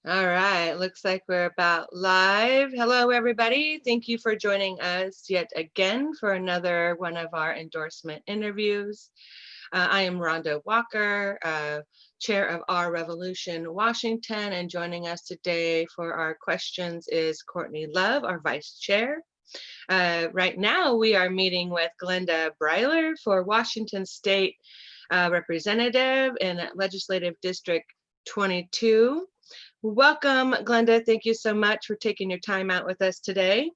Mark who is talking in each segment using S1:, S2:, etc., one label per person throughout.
S1: All right, looks like we're about live. Hello, everybody. Thank you for joining us yet again for another one of our endorsement interviews. I am Rhonda Walker, Chair of Our Revolution Washington, and joining us today for our questions is Courtney Love, our Vice Chair. Right now, we are meeting with Glenda Breiler for Washington State Representative in Legislative District 22. Welcome, Glenda. Thank you so much for taking your time out with us today.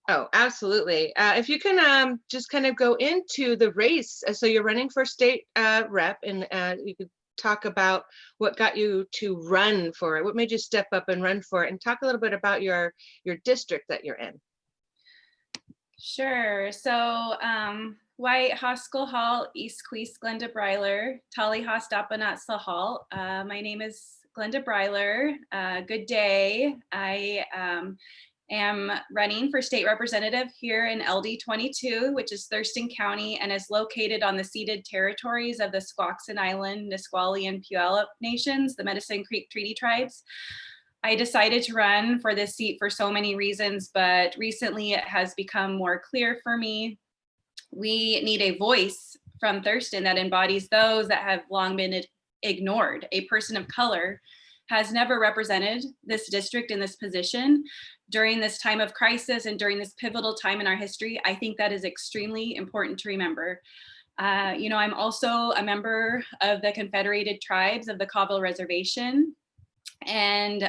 S1: Absolutely. If you can just kind of go into the race. So you're running for state rep, and you could talk about what got you to run for it. What made you step up and run for it? And talk a little bit about your district that you're in.
S2: Sure. So White Hospital Hall, East Queest, Glenda Breiler, Tali Hastapanat Hall. My name is Glenda Breiler. Good day. I am running for state representative here in LD 22, which is Thurston County and is located on the ceded territories of the Squaxin Island, Nisqually, and Puyallup nations, the Medicine Creek Treaty Tribes. I decided to run for this seat for so many reasons, but recently it has become more clear for me. We need a voice from Thurston that embodies those that have long been ignored. A person of color has never represented this district in this position during this time of crisis and during this pivotal time in our history. I think that is extremely important to remember. I'm also a member of the Confederated Tribes of the Colville Reservation. And,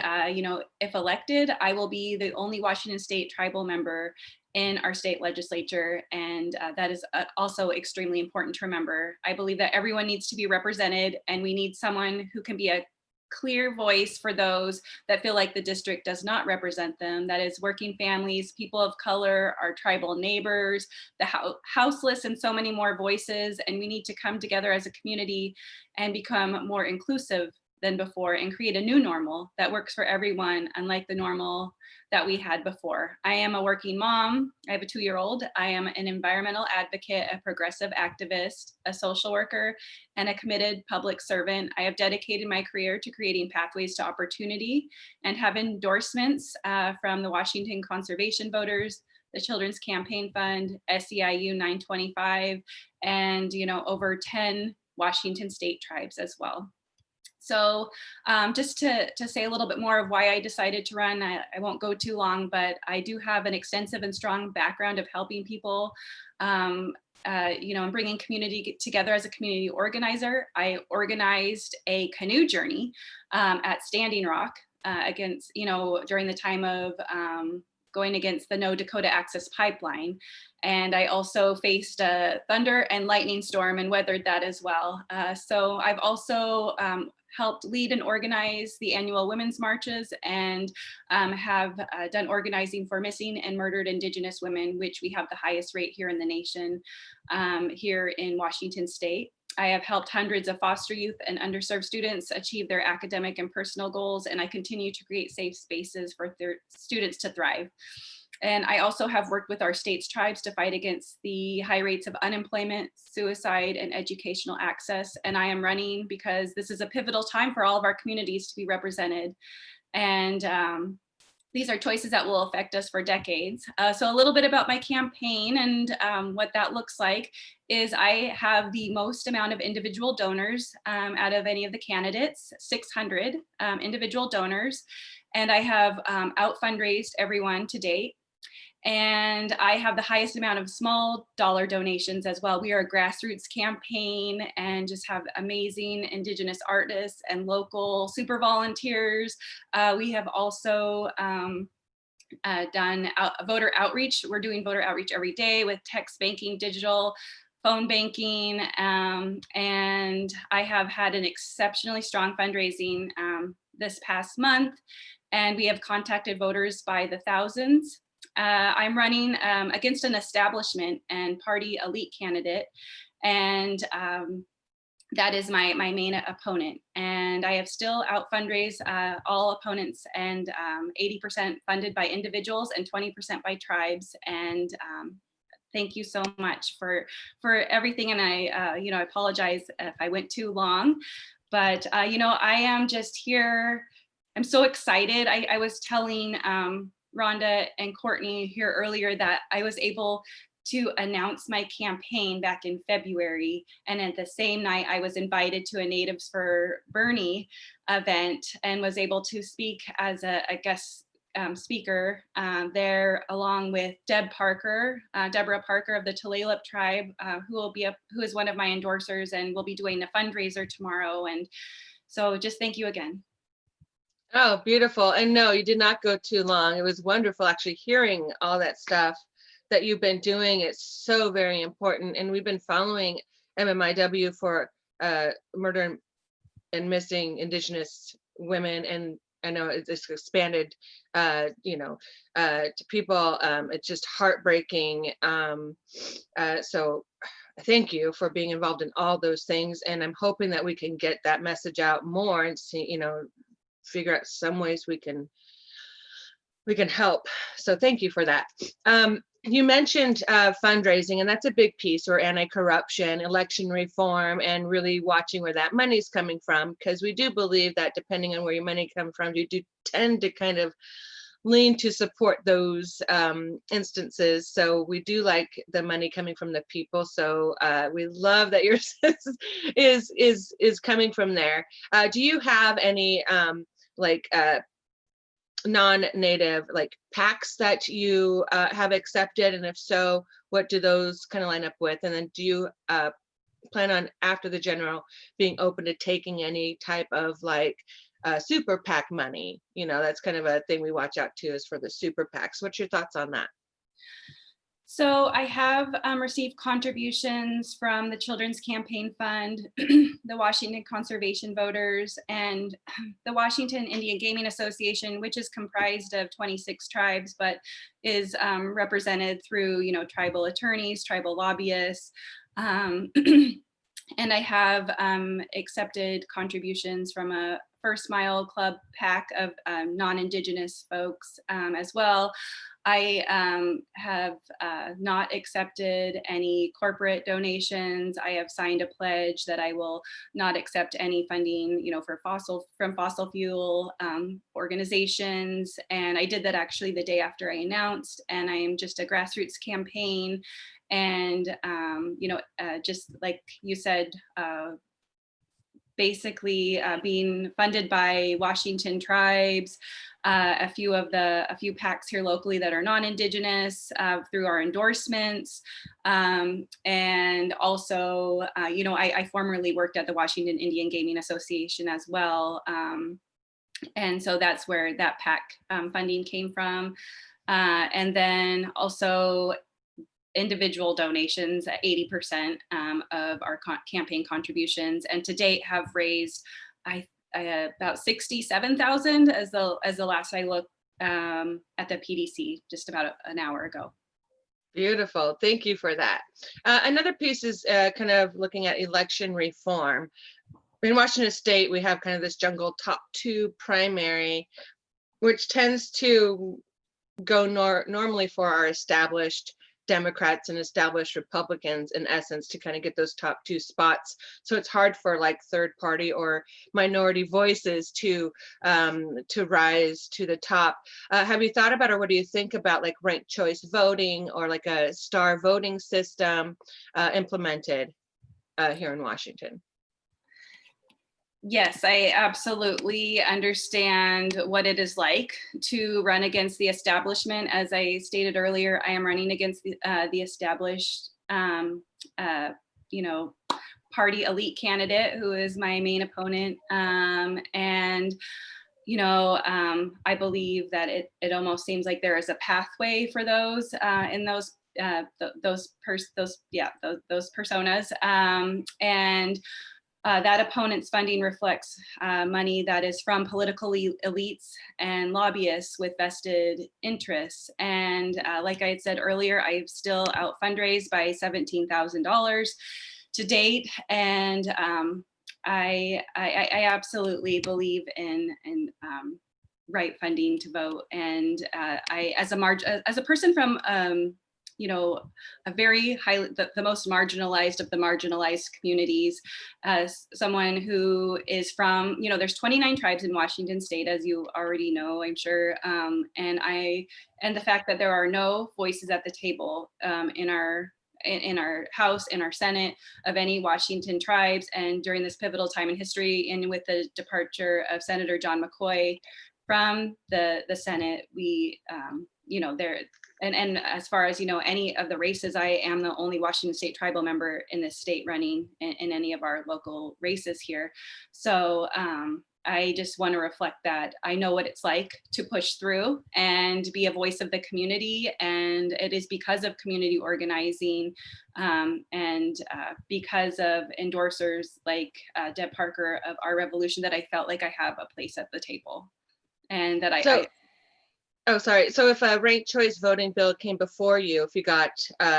S2: if elected, I will be the only Washington State tribal member in our state legislature. And that is also extremely important to remember. I believe that everyone needs to be represented, and we need someone who can be a clear voice for those that feel like the district does not represent them. That is working families, people of color, our tribal neighbors, the houseless, and so many more voices. And we need to come together as a community and become more inclusive than before and create a new normal that works for everyone, unlike the normal that we had before. I am a working mom. I have a 2-year-old. I am an environmental advocate, a progressive activist, a social worker, and a committed public servant. I have dedicated my career to creating pathways to opportunity and have endorsements from the Washington Conservation Voters, the Children's Campaign Fund, SEIU 925, and over 10 Washington State tribes as well. So just to say a little bit more of why I decided to run, I won't go too long, but I do have an extensive and strong background of helping people, and bringing community together as a community organizer. I organized a canoe journey at Standing Rock during the time of going against the No Dakota Access Pipeline. And I also faced a thunder and lightning storm and weathered that as well. So I've also helped lead and organize the annual women's marches and have done organizing for missing and murdered Indigenous women, which we have the highest rate here in the nation, here in Washington State. I have helped hundreds of foster youth and underserved students achieve their academic and personal goals, and I continue to create safe spaces for their students to thrive. And I also have worked with our state's tribes to fight against the high rates of unemployment, suicide, and educational access. And I am running because this is a pivotal time for all of our communities to be represented. And these are choices that will affect us for decades. So a little bit about my campaign and what that looks like is I have the most amount of individual donors out of any of the candidates, 600 individual donors. And I have out fundraised everyone to date. And I have the highest amount of small dollar donations as well. We are a grassroots campaign and just have amazing Indigenous artists and local super volunteers. We have also done voter outreach. We're doing voter outreach every day with text banking, digital, phone banking, and I have had an exceptionally strong fundraising this past month, and we have contacted voters by the thousands. I'm running against an establishment and party elite candidate, and that is my main opponent. And I have still out fundraised all opponents, and 80% funded by individuals and 20% by tribes. And thank you so much for everything. And I apologize if I went too long. But, I am just here. I'm so excited. I was telling Rhonda and Courtney here earlier that I was able to announce my campaign back in February. And at the same night, I was invited to a Natives for Bernie event and was able to speak as a guest speaker there, along with Deborah Parker of the Tulalip tribe, who is one of my endorsers, and will be doing a fundraiser tomorrow. And so just thank you again.
S1: Oh, beautiful. And no, you did not go too long. It was wonderful actually hearing all that stuff that you've been doing. It's so very important. And we've been following MMIW for murder and missing Indigenous women. And I know it's expanded, to people. It's just heartbreaking. So thank you for being involved in all those things. And I'm hoping that we can get that message out more and see, figure out some ways we can help. So thank you for that. You mentioned fundraising, and that's a big piece, or anti-corruption, election reform, and really watching where that money's coming from, because we do believe that depending on where your money comes from, you do tend to kind of lean to support those instances. So we do like the money coming from the people. So we love that yours is coming from there. Do you have any non-native PACs that you have accepted, and if so, what do those kind of line up with? And then do you plan on, after the general, being open to taking any type of super PAC money? That's kind of a thing we watch out to, is for the super PACs. What's your thoughts on that?
S2: So I have received contributions from the Children's Campaign Fund, the Washington Conservation Voters, and the Washington Indian Gaming Association, which is comprised of 26 tribes, but is represented through, tribal attorneys, tribal lobbyists. And I have accepted contributions from a First Mile Club PAC of non-Indigenous folks as well. I have not accepted any corporate donations. I have signed a pledge that I will not accept any funding, from fossil fuel organizations. And I did that actually the day after I announced. And I am just a grassroots campaign. And just like you said, basically being funded by Washington tribes, a few PACs here locally that are non-Indigenous through our endorsements. And also, I formerly worked at the Washington Indian Gaming Association as well. And so that's where that PAC funding came from. And then also individual donations at 80% of our campaign contributions, and to date have raised about 67,000 as the last I looked at the PDC just about an hour ago.
S1: Beautiful. Thank you for that. Another piece is kind of looking at election reform. In Washington State, we have kind of this jungle top two primary, which tends to go normally for our established Democrats and established Republicans, in essence, to kind of get those top two spots. So it's hard for third party or minority voices to rise to the top. Have you thought about, or what do you think about ranked choice voting, or a star voting system implemented here in Washington?
S2: Yes, I absolutely understand what it is like to run against the establishment. As I stated earlier, I am running against the established, party elite candidate, who is my main opponent. And I believe that it almost seems like there is a pathway for those in those personas. And that opponent's funding reflects money that is from political elites and lobbyists with vested interests. And like I had said earlier, I've still out fundraised by $17,000 to date. And I absolutely believe in right funding to vote. And I, as a person from a very highly, the most marginalized of the marginalized communities, as someone who is from, there's 29 tribes in Washington state, as you already know, I'm sure. And the fact that there are no voices at the table in our House, in our Senate, of any Washington tribes. And during this pivotal time in history, and with the departure of Senator John McCoy from the Senate, we, there, and as far as, any of the races, I am the only Washington state tribal member in this state running in any of our local races here. So I just want to reflect that I know what it's like to push through and be a voice of the community. And it is because of community organizing and because of endorsers like Deb Parker of Our Revolution that I felt like I have a place at the table. And that
S1: Oh, sorry. So if a ranked choice voting bill came before you, if you got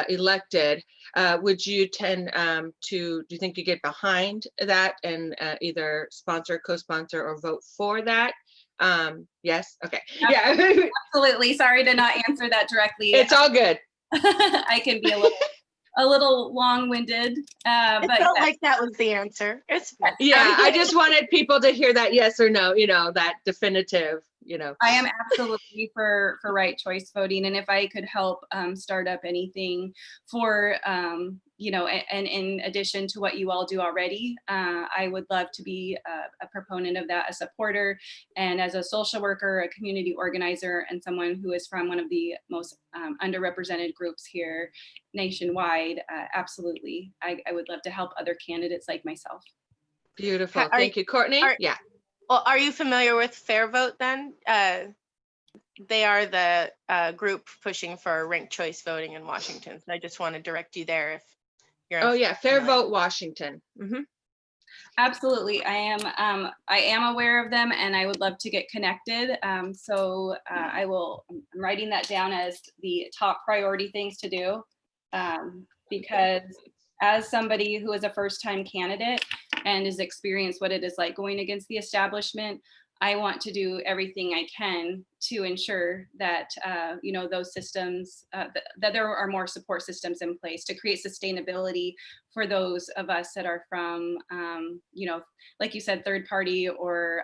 S1: elected, would you tend do you think you get behind that and either sponsor, co-sponsor, or vote for that? Yes. Okay. Yeah.
S2: Absolutely. Sorry to not answer that directly.
S1: It's all good.
S2: I can be a little long-winded, but
S3: felt like that was the answer. It's fine.
S1: Yeah, I just wanted people to hear that yes or no, that definitive,
S2: I am absolutely for right choice voting. And if I could help start up anything for, and in addition to what you all do already, I would love to be a proponent of that, a supporter. And as a social worker, a community organizer, and someone who is from one of the most underrepresented groups here nationwide, absolutely, I would love to help other candidates like myself.
S1: Beautiful. Thank you, Courtney. Yeah.
S3: Well, are you familiar with Fair Vote then? They are the group pushing for ranked choice voting in Washington. So I just want to direct you there if you're.
S1: Oh yeah, Fair Vote Washington. Mm-hmm.
S2: Absolutely, I am aware of them, and I would love to get connected. So I'm writing that down as the top priority things to do, because as somebody who is a first-time candidate and has experienced what it is like going against the establishment, I want to do everything I can to ensure that those systems, that there are more support systems in place to create sustainability for those of us that are from, like you said, third party or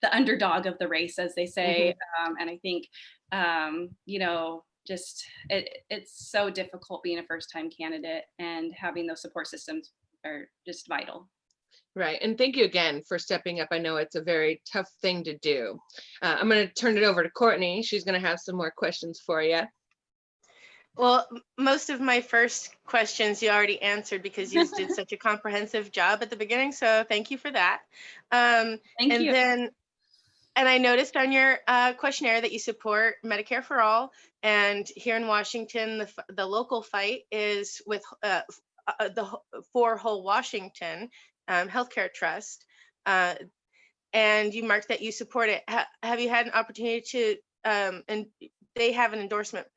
S2: the underdog of the race, as they say. Mm-hmm. And I think, just it's so difficult being a first-time candidate, and having those support systems are just vital.
S1: Right. And thank you again for stepping up. I know it's a very tough thing to do. I'm going to turn it over to Courtney. She's going to have some more questions for you.
S3: Well, most of my first questions you already answered because you did such a comprehensive job at the beginning. So thank you for that.
S2: Thank you.
S3: And I noticed on your questionnaire that you support Medicare for all. And here in Washington, the local fight is with the For Whole Washington Healthcare Trust. And you marked that you support it. Have you had an opportunity to, and they have an endorsement.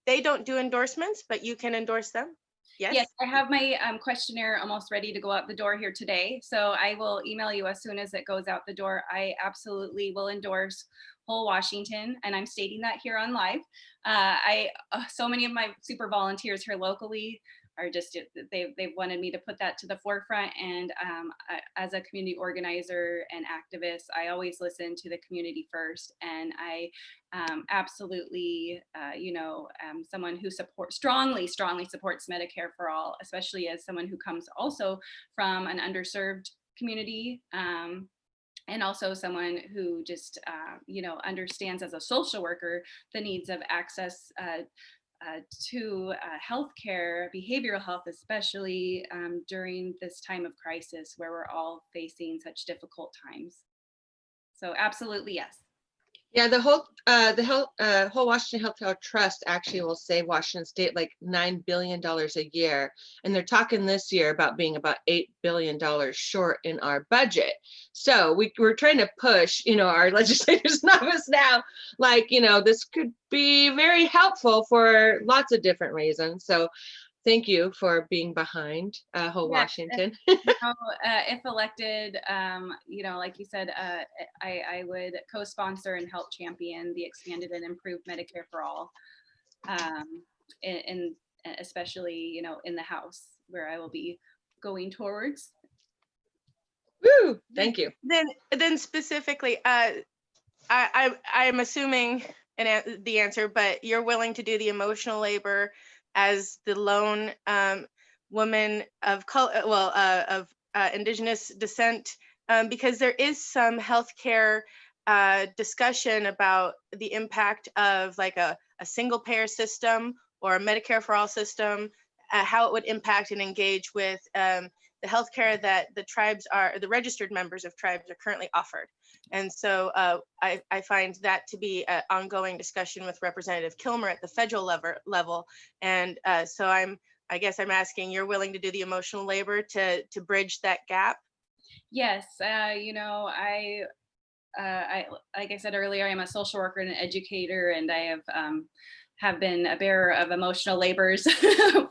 S3: They don't do endorsements, but you can endorse them.
S2: Yes, I have my questionnaire almost ready to go out the door here today. So I will email you as soon as it goes out the door. I absolutely will endorse Whole Washington, and I'm stating that here on live. So many of my super volunteers here locally are just, they've wanted me to put that to the forefront. And as a community organizer and activist, I always listen to the community first. And I absolutely, am someone who strongly supports Medicare for all, especially as someone who comes also from an underserved community. And also someone who just, understands as a social worker the needs of access to healthcare, behavioral health, especially during this time of crisis where we're all facing such difficult times. So absolutely, yes.
S1: Yeah, the whole Washington Healthcare Trust actually will save Washington State like $9 billion a year, and they're talking this year about being about $8 billion short in our budget. So we're trying to push, our legislators' office now, like, this could be very helpful for lots of different reasons. So thank you for being behind Whole Washington.
S2: If elected, like you said, I would co-sponsor and help champion the expanded and improved Medicare for all. in especially, you know, in the House where I will be going towards.
S1: Woo, thank you.
S3: Then specifically, I'm assuming the answer, but you're willing to do the emotional labor as the lone woman of color, well, of Indigenous descent, because there is some healthcare discussion about the impact of like a single payer system or a Medicare for all system, how it would impact and engage with the healthcare that the registered members of tribes are currently offered. And so I find that to be an ongoing discussion with Representative Kilmer at the federal level. And so I guess I'm asking, you're willing to do the emotional labor to bridge that gap?
S2: Yes, you know, like I said earlier, I'm a social worker and an educator, and I have been a bearer of emotional labors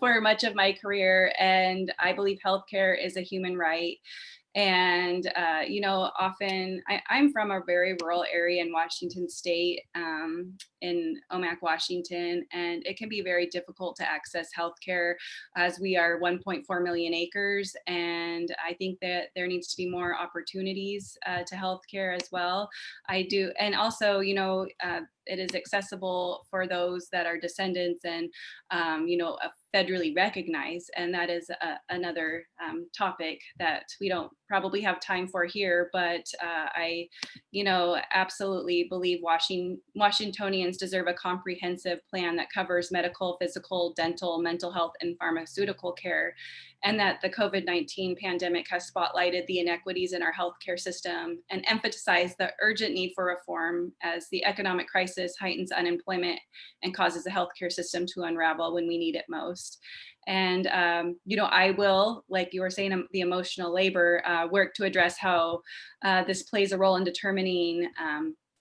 S2: for much of my career. And I believe healthcare is a human right. And, you know, often I'm from a very rural area in Washington state, in Omak, Washington, and it can be very difficult to access healthcare as we are 1.4 million acres. And I think that there needs to be more opportunities to healthcare as well. I do. And also, you know, it is accessible for those that are descendants and, you know, federally recognized. And that is another topic that we don't probably have time for here, but I, you know, absolutely believe Washingtonians deserve a comprehensive plan that covers medical, physical, dental, mental health, and pharmaceutical care. And that the COVID-19 pandemic has spotlighted the inequities in our healthcare system and emphasized the urgent need for reform as the economic crisis heightens unemployment and causes the healthcare system to unravel when we need it most. And, you know, I will, like you were saying, the emotional labor, work to address how this plays a role in determining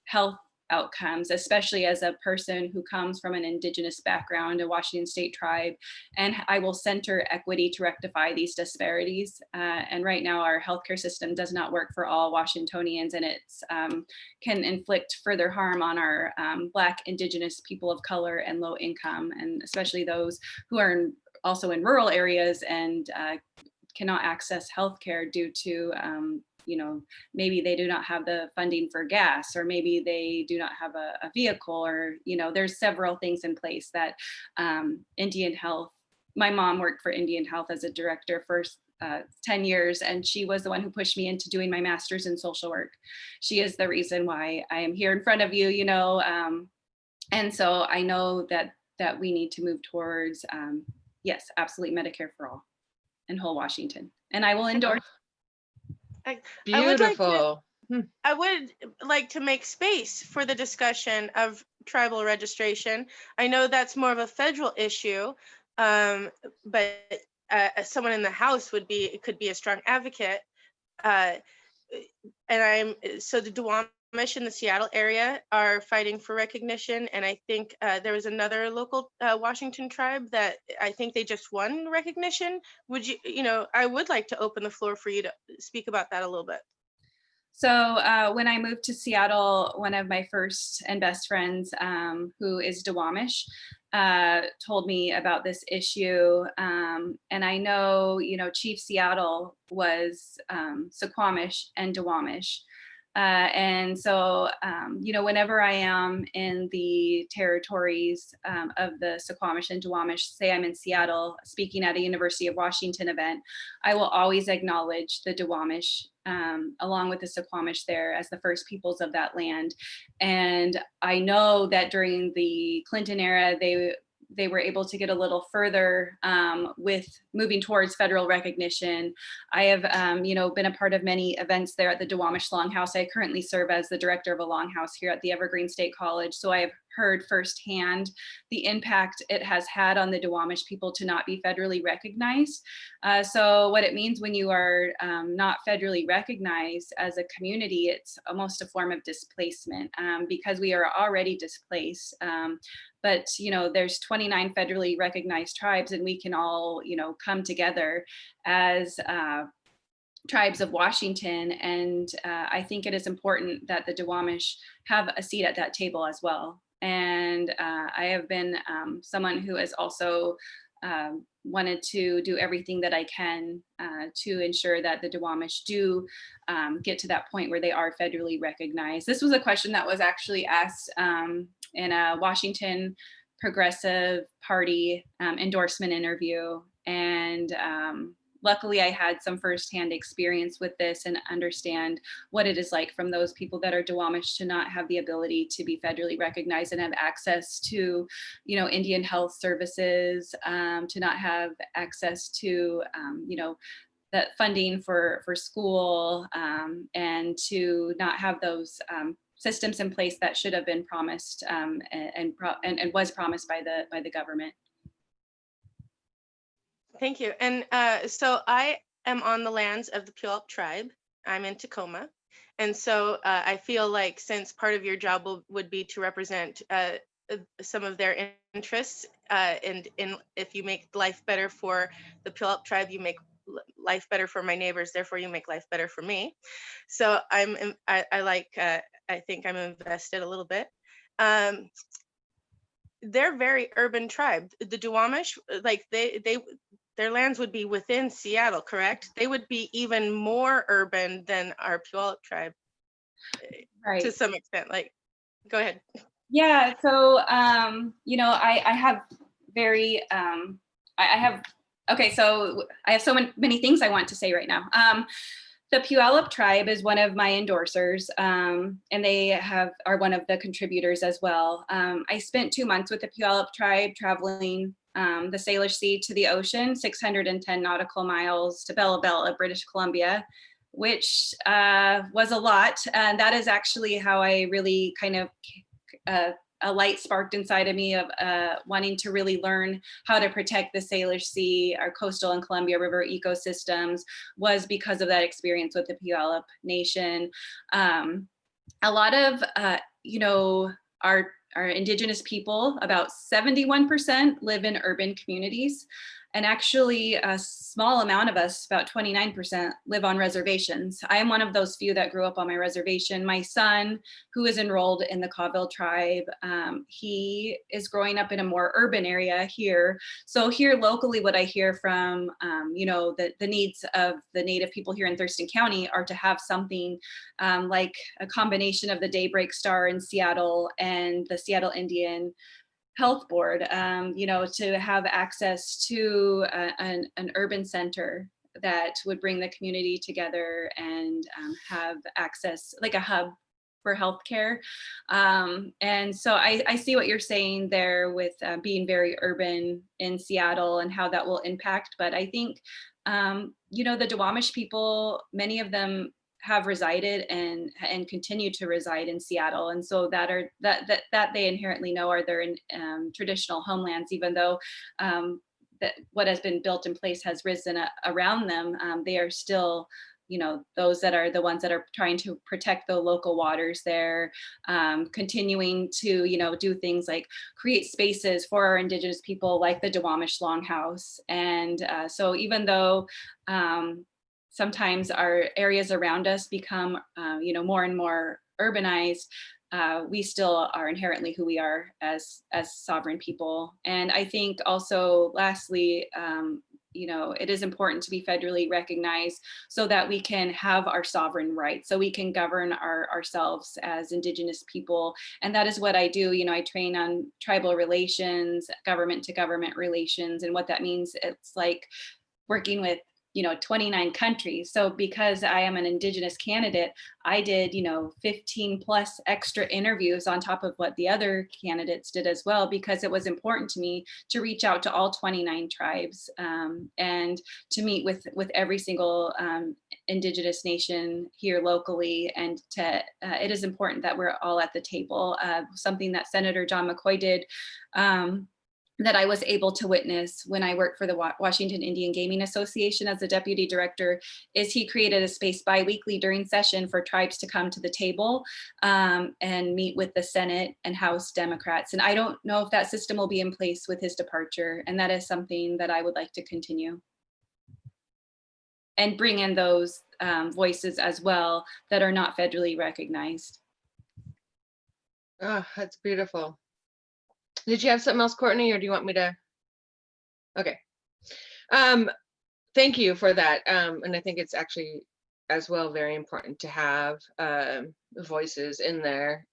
S2: health outcomes, especially as a person who comes from an Indigenous background, a Washington state tribe. And I will center equity to rectify these disparities. And right now our healthcare system does not work for all Washingtonians, and it's can inflict further harm on our Black, Indigenous, people of color, and low income, and especially those who are also in rural areas and cannot access healthcare due to you know, maybe they do not have the funding for gas, or maybe they do not have a vehicle, or, you know, there's several things in place that Indian Health, my mom worked for Indian Health as a director for 10 years, and she was the one who pushed me into doing my master's in social work. She is the reason why I am here in front of you, you know, and so I know that we need to move towards, yes, absolutely Medicare for all in whole Washington. And I will endorse.
S1: Beautiful.
S3: I would like to make space for the discussion of tribal registration. I know that's more of a federal issue, but someone in the House could be a strong advocate. And so the Duwamish in the Seattle area are fighting for recognition, and I think there was another local Washington tribe that I think they just won recognition. Would you know, I would like to open the floor for you to speak about that a little bit.
S2: So when I moved to Seattle, one of my first and best friends, who is Duwamish, told me about this issue. And I know, you know, Chief Seattle was Suquamish and Duwamish. And so, you know, whenever I am in the territories of the Suquamish and Duwamish, say I'm in Seattle speaking at a University of Washington event, I will always acknowledge the Duwamish along with the Suquamish there as the first peoples of that land. And I know that during the Clinton era, they were able to get a little further with moving towards federal recognition. I have, you know, been a part of many events there at the Duwamish Longhouse. I currently serve as the director of a longhouse here at the Evergreen State College. So I have heard firsthand the impact it has had on the Duwamish people to not be federally recognized. So what it means when you are not federally recognized as a community, it's almost a form of displacement because we are already displaced. But, you know, there's 29 federally recognized tribes, and we can all, you know, come together as tribes of Washington. And I think it is important that the Duwamish have a seat at that table as well. And I have been someone who has also wanted to do everything that I can to ensure that the Duwamish do get to that point where they are federally recognized. This was a question that was actually asked in a Washington Progressive Party endorsement interview. And luckily I had some firsthand experience with this and understand what it is like from those people that are Duwamish to not have the ability to be federally recognized and have access to, you know, Indian health services, to not have access to, you know, that funding for school, and to not have those systems in place that should have been promised and was promised by the government.
S3: Thank you. And so I am on the lands of the Puyallup tribe. I'm in Tacoma. And so I feel like since part of your job would be to represent some of their interests, and if you make life better for the Puyallup tribe, you make life better for my neighbors, therefore you make life better for me. So I think I'm invested a little bit. They're very urban tribe. The Duwamish, like their lands would be within Seattle, correct? They would be even more urban than our Puyallup tribe,
S2: Right.
S3: to some extent. Like, go ahead.
S2: Yeah. So, you know, I have very, I have, okay, so I have so many things I want to say right now. The Puyallup tribe is one of my endorsers, and they are one of the contributors as well. I spent 2 months with the Puyallup tribe traveling the Salish Sea to the ocean, 610 nautical miles to Bella Bella, British Columbia, which was a lot. And that is actually how I really kind of a light sparked inside of me of wanting to really learn how to protect the Salish Sea, our coastal and Columbia River ecosystems, was because of that experience with the Puyallup Nation. A lot of, you know, our Indigenous people, about 71% live in urban communities. And actually a small amount of us, about 29%, live on reservations. I am one of those few that grew up on my reservation. My son, who is enrolled in the Cawville tribe, he is growing up in a more urban area here. So here locally, what I hear from, you know, the needs of the Native people here in Thurston County are to have something like a combination of the Daybreak Star in Seattle and the Seattle Indian Health Board, you know, to have access to an urban center that would bring the community together and have access, like a hub for healthcare. And so I see what you're saying there with being very urban in Seattle and how that will impact. But I think, you know, the Duwamish people, many of them have resided and continue to reside in Seattle, and so that they inherently know are their traditional homelands, even though that what has been built in place has risen around them. They are still, you know, those that are the ones that are trying to protect the local waters there, continuing to, you know, do things like create spaces for our Indigenous people, like the Duwamish Longhouse. And so even though sometimes our areas around us become, you know, more and more urbanized, we still are inherently who we are as sovereign people. And I think also, lastly, you know, it is important to be federally recognized so that we can have our sovereign rights, so we can govern ourselves as Indigenous people. And that is what I do. You know, I train on tribal relations, government to government relations, and what that means. It's like working with, you know, 29 countries. So because I am an Indigenous candidate, I did, you know, 15 plus extra interviews on top of what the other candidates did as well, because it was important to me to reach out to all 29 tribes, and to meet with every single Indigenous nation here locally. And to it is important that we're all at the table. Something that Senator John McCoy did, that I was able to witness when I worked for the Washington Indian Gaming Association as the deputy director, is he created a space bi-weekly during session for tribes to come to the table and meet with the Senate and House Democrats. And I don't know if that system will be in place with his departure. And that is something that I would like to continue and bring in those voices as well that are not federally recognized.
S1: Oh, that's beautiful. Did you have something else, Courtney, or do you want me to? Okay. Thank you for that. And I think it's actually as well very important to have voices in there.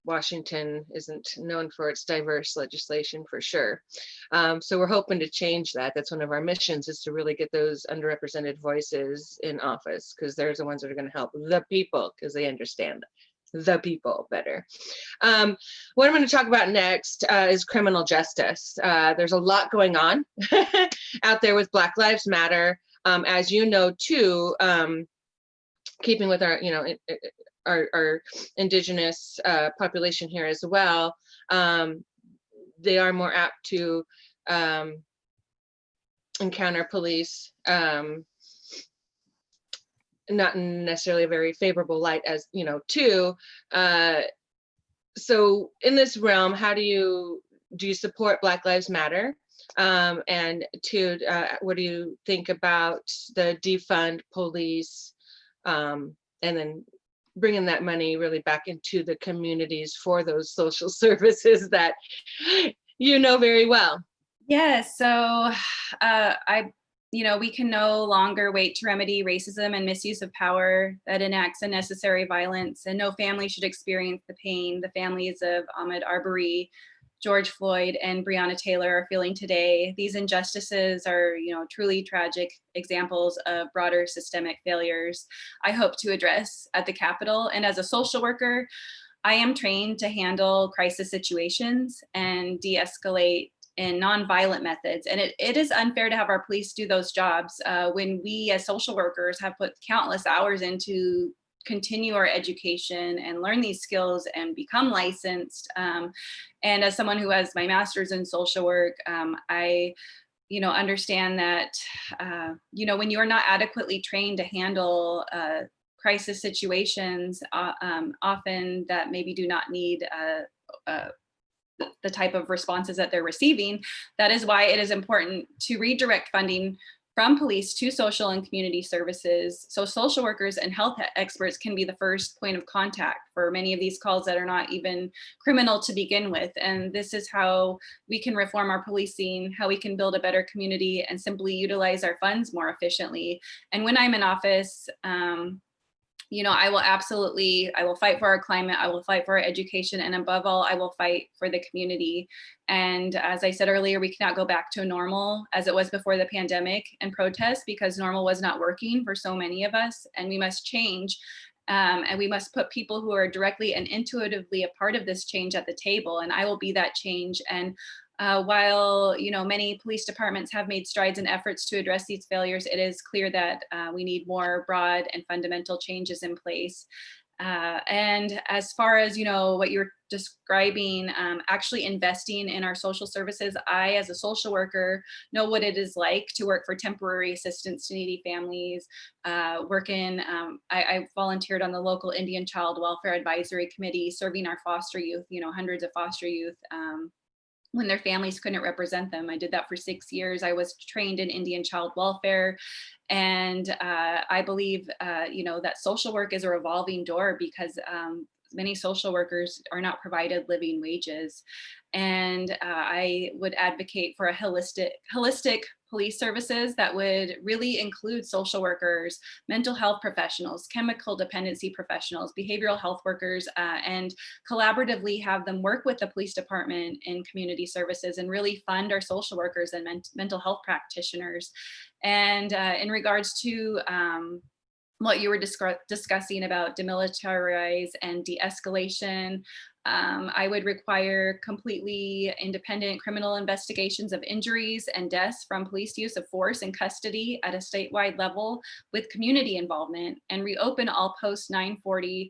S1: Washington isn't known for its diverse legislation for sure. So we're hoping to change that. That's one of our missions, is to really get those underrepresented voices in office, because they're the ones that are going to help the people, because they understand the people better. What I'm going to talk about next is criminal justice. There's a lot going on out there with Black Lives Matter. As you know, too, keeping with our, our indigenous population here as well, they are more apt to encounter police not necessarily a very favorable light, as too. So in this realm, how do you support Black Lives Matter? And two, what do you think about the defund police, and then bringing that money really back into the communities for those social services that you know very well?
S2: Yeah, so we can no longer wait to remedy racism and misuse of power that enacts unnecessary violence, and no family should experience the pain the families of Ahmaud Arbery, George Floyd, and Breonna Taylor are feeling today. These injustices are, truly tragic examples of broader systemic failures I hope to address at the Capitol. And as a social worker, I am trained to handle crisis situations and de-escalate in nonviolent methods. And it is unfair to have our police do those jobs when we as social workers have put countless hours into continue our education and learn these skills and become licensed. And as someone who has my master's in social work, I understand that, when you are not adequately trained to handle crisis situations, often that maybe do not need the type of responses that they're receiving. That is why it is important to redirect funding from police to social and community services, so social workers and health experts can be the first point of contact for many of these calls that are not even criminal to begin with. And this is how we can reform our policing, how we can build a better community, and simply utilize our funds more efficiently. And when I'm in office, I will fight for our climate, I will fight for our education, and above all, I will fight for the community. And as I said earlier, we cannot go back to normal as it was before the pandemic and protest, because normal was not working for so many of us, and we must change. And we must put people who are directly and intuitively a part of this change at the table, and I will be that change. And while many police departments have made strides in efforts to address these failures, it is clear that we need more broad and fundamental changes in place. And as far as what you're describing, actually investing in our social services, I, as a social worker, know what it is like to work for temporary assistance to needy families. I volunteered on the local Indian Child Welfare Advisory Committee, serving our foster youth, hundreds of foster youth. When their families couldn't represent them. I did that for 6 years. I was trained in Indian child welfare. And I believe, that social work is a revolving door, because many social workers are not provided living wages. And I would advocate for a holistic police services that would really include social workers, mental health professionals, chemical dependency professionals, behavioral health workers, and collaboratively have them work with the police department in community services, and really fund our social workers and mental health practitioners. And in regards to what you were discussing about demilitarize and de-escalation, I would require completely independent criminal investigations of injuries and deaths from police use of force and custody at a statewide level with community involvement, and reopen all post-9/40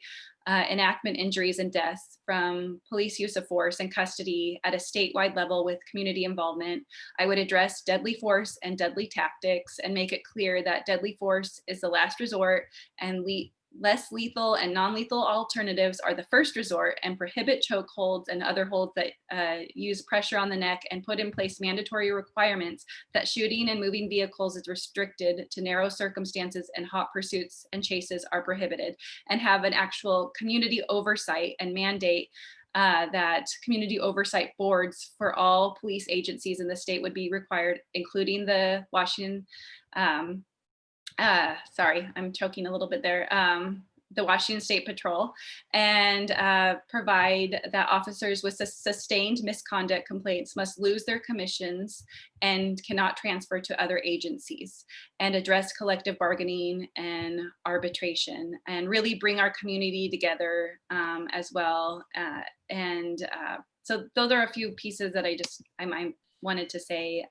S2: enactment injuries and deaths from police use of force and custody at a statewide level with community involvement. I would address deadly force and deadly tactics, and make it clear that deadly force is the last resort, and less lethal and non-lethal alternatives are the first resort, and prohibit chokeholds and other holds that use pressure on the neck, and put in place mandatory requirements that shooting and moving vehicles is restricted to narrow circumstances, and hot pursuits and chases are prohibited, and have an actual community oversight and mandate that community oversight boards for all police agencies in the state would be required, including the Washington, sorry, I'm choking a little bit there, the Washington State Patrol, and provide that officers with sustained misconduct complaints must lose their commissions and cannot transfer to other agencies, and address collective bargaining and arbitration, and really bring our community together as well. So those are a few pieces that I wanted to say.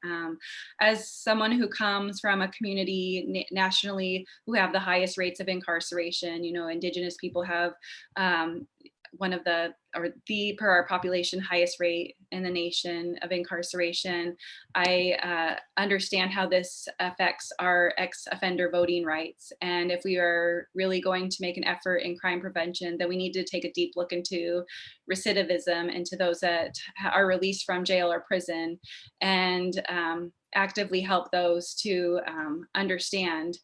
S2: As someone who comes from a community nationally who have the highest rates of incarceration, Indigenous people have one of the per our population highest rate in the nation of incarceration. I understand how this affects our ex-offender voting rights. And if we are really going to make an effort in crime prevention, then we need to take a deep look into recidivism, into those that are released from jail or prison, and actively help those to understand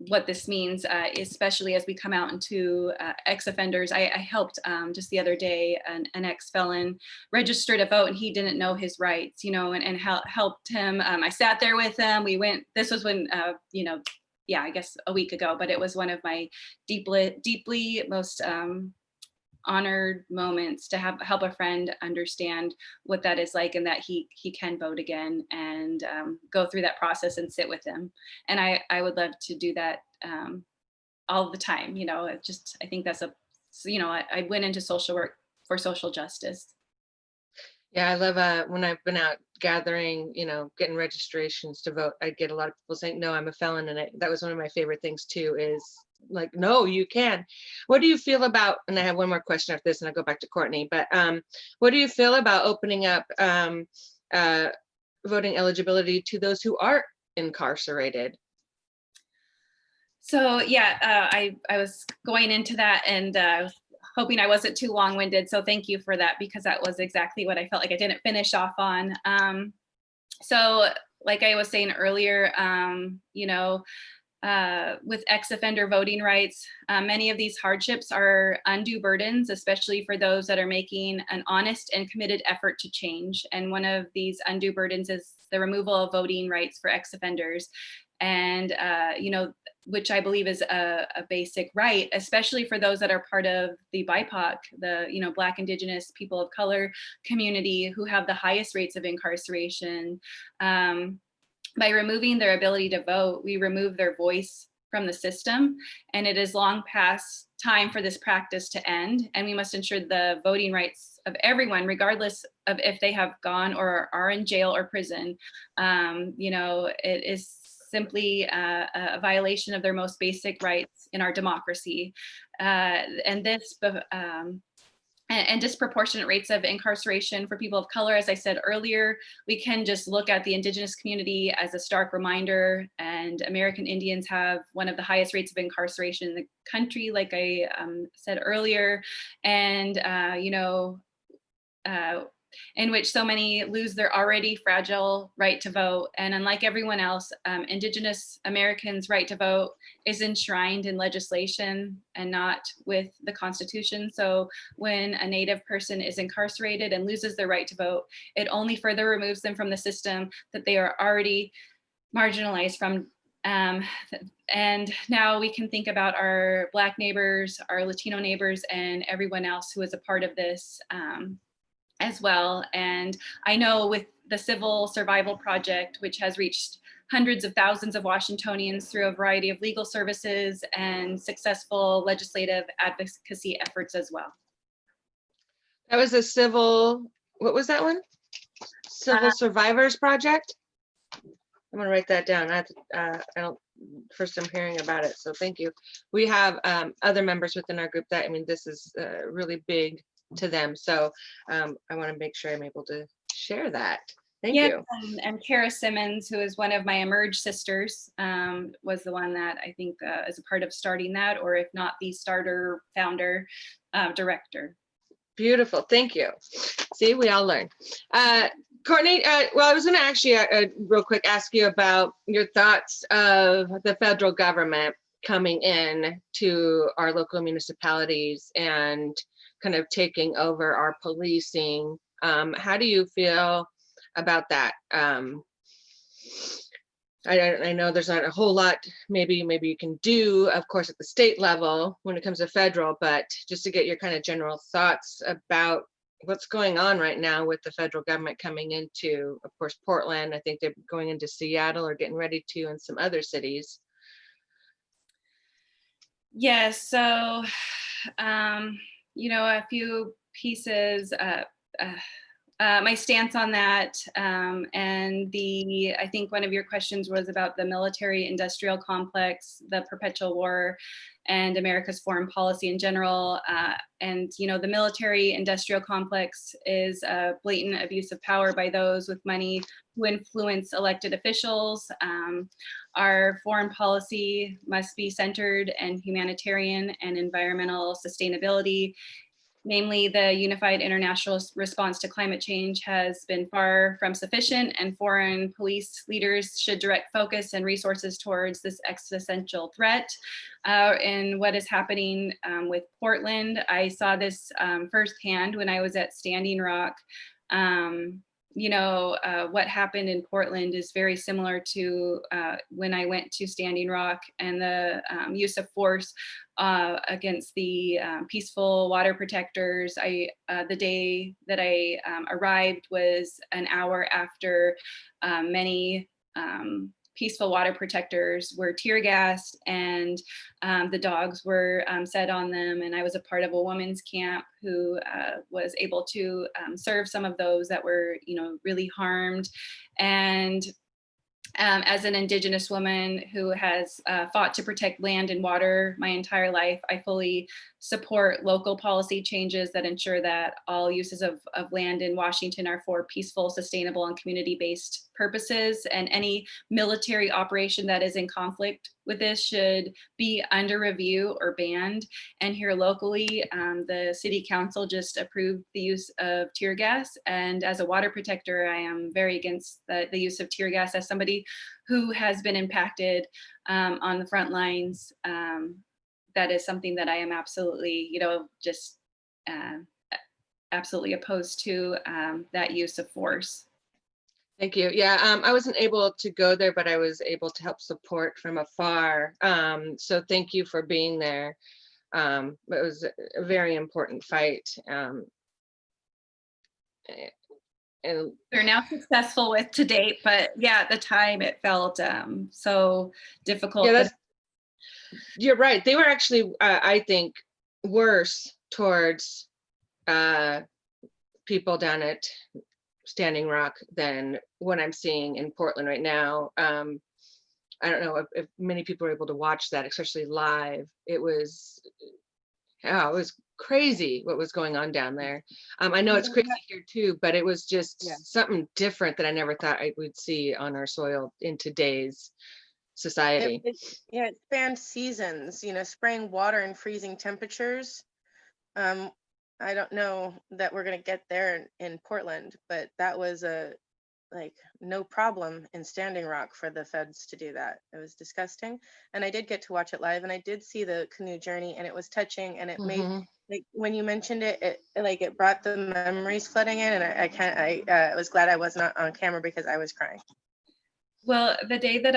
S2: what this means, especially as we come out into ex-offenders. I helped just the other day an ex-felon register to vote, and he didn't know his rights, and helped him. I sat there with him. We went, this was when, yeah, I guess a week ago, but it was one of my deeply most honored moments to help a friend understand what that is like, and that he can vote again, and go through that process and sit with him. And I would love to do that all the time. I think that's I went into social work for social justice.
S1: Yeah, I love when I've been out gathering, getting registrations to vote, I get a lot of people saying, no, I'm a felon. And that was one of my favorite things too, is like, no, you can. What do you feel about, and I have one more question after this and I'll go back to Courtney, but what do you feel about opening up voting eligibility to those who are incarcerated?
S2: So yeah, I was going into that, and I was hoping I wasn't too long-winded. So thank you for that, because that was exactly what I felt like I didn't finish off on. So like I was saying earlier, with ex-offender voting rights, many of these hardships are undue burdens, especially for those that are making an honest and committed effort to change. And one of these undue burdens is the removal of voting rights for ex-offenders. And, which I believe is a basic right, especially for those that are part of the BIPOC, the Black, Indigenous, people of color community, who have the highest rates of incarceration. By removing their ability to vote, we remove their voice from the system, and it is long past time for this practice to end. And we must ensure the voting rights of everyone, regardless of if they have gone or are in jail or prison. It is simply a violation of their most basic rights in our democracy. And disproportionate rates of incarceration for people of color. As I said earlier, we can just look at the Indigenous community as a stark reminder, and American Indians have one of the highest rates of incarceration in the country, like I said earlier, and in which so many lose their already fragile right to vote. And unlike everyone else, Indigenous Americans' right to vote is enshrined in legislation and not with the Constitution. So when a Native person is incarcerated and loses their right to vote, it only further removes them from the system that they are already marginalized from. And now we can think about our Black neighbors, our Latino neighbors, and everyone else who is a part of this as well. And I know with the Civil Survival Project, which has reached hundreds of thousands of Washingtonians through a variety of legal services and successful legislative advocacy efforts as well.
S1: That was what was that one? Civil Survivors Project? I'm gonna write that down. I don't, first I'm hearing about it, so thank you. We have other members within our group that, this is really big to them. So I want to make sure I'm able to share that. Thank you.
S2: And Kara Simmons, who is one of my Emerge sisters, was the one that I think is a part of starting that, or if not the starter, founder, director.
S1: Beautiful. Thank you. See, we all learn. Courtney, well, I was going to actually real quick ask you about your thoughts of the federal government coming in to our local municipalities and kind of taking over our policing. How do you feel about that? I know there's not a whole lot maybe you can do, of course, at the state level when it comes to federal, but just to get your kind of general thoughts about what's going on right now with the federal government coming into, of course, Portland. I think they're going into Seattle or getting ready to, and some other cities.
S2: Yes, so a few pieces. My stance on that, and I think one of your questions was about the military-industrial complex, the perpetual war, and America's foreign policy in general. And the military-industrial complex is a blatant abuse of power by those with money who influence elected officials. Our foreign policy must be centered in humanitarian and environmental sustainability. Namely, the unified international response to climate change has been far from sufficient, and foreign police leaders should direct focus and resources towards this existential threat. And what is happening with Portland, I saw this firsthand when I was at Standing Rock. What happened in Portland is very similar to when I went to Standing Rock, and the use of force against the peaceful water protectors. The day that I arrived was an hour after many peaceful water protectors were tear gassed, and the dogs were set on them. And I was a part of a women's camp who was able to serve some of those that were, really harmed. And as an Indigenous woman who has fought to protect land and water my entire life, I fully support local policy changes that ensure that all uses of land in Washington are for peaceful, sustainable, and community-based purposes. And any military operation that is in conflict with this should be under review or banned. And here locally, the city council just approved the use of tear gas. And as a water protector, I am very against the use of tear gas. As somebody who has been impacted on the front lines, that is something that I am absolutely, absolutely opposed to, that use of force.
S1: Thank you. Yeah, I wasn't able to go there, but I was able to help support from afar. So thank you for being there. It was a very important fight. And
S2: they're now successful with to date, but yeah, at the time it felt so difficult.
S1: Yeah, you're right. They were actually, I think, worse towards people down at Standing Rock than what I'm seeing in Portland right now. I don't know if many people were able to watch that, especially live. It was crazy what was going on down there. I know it's crazy here too, but it was just something different that I never thought I would see on our soil in today's society.
S3: It spanned seasons, spraying water in freezing temperatures. I don't know that we're going to get there in Portland, but that was no problem in Standing Rock for the feds to do that. It was disgusting. And I did get to watch it live, and I did see the canoe journey, and it was touching, and it made, when you mentioned it, it brought the memories flooding in, and I was glad I was not on camera because I was crying.
S2: Well, the day that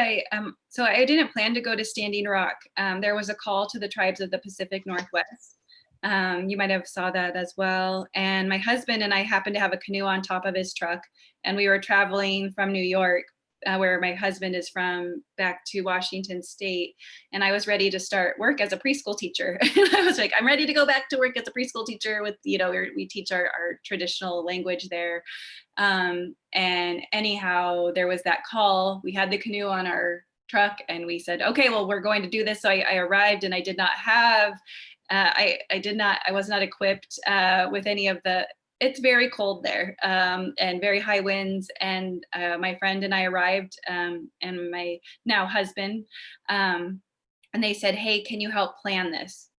S2: so I didn't plan to go to Standing Rock. There was a call to the tribes of the Pacific Northwest. You might have saw that as well. And my husband and I happened to have a canoe on top of his truck, and we were traveling from New York, where my husband is from, back to Washington State. And I was ready to start work as a preschool teacher. I was like, I'm ready to go back to work as a preschool teacher with, we teach our traditional language there. And anyhow, there was that call. We had the canoe on our truck, and we said, okay, well, we're going to do this. So I arrived, and I did not have I was not equipped with any of it's very cold there, and very high winds. And my friend and I arrived, and my now husband, and they said, hey, can you help plan this?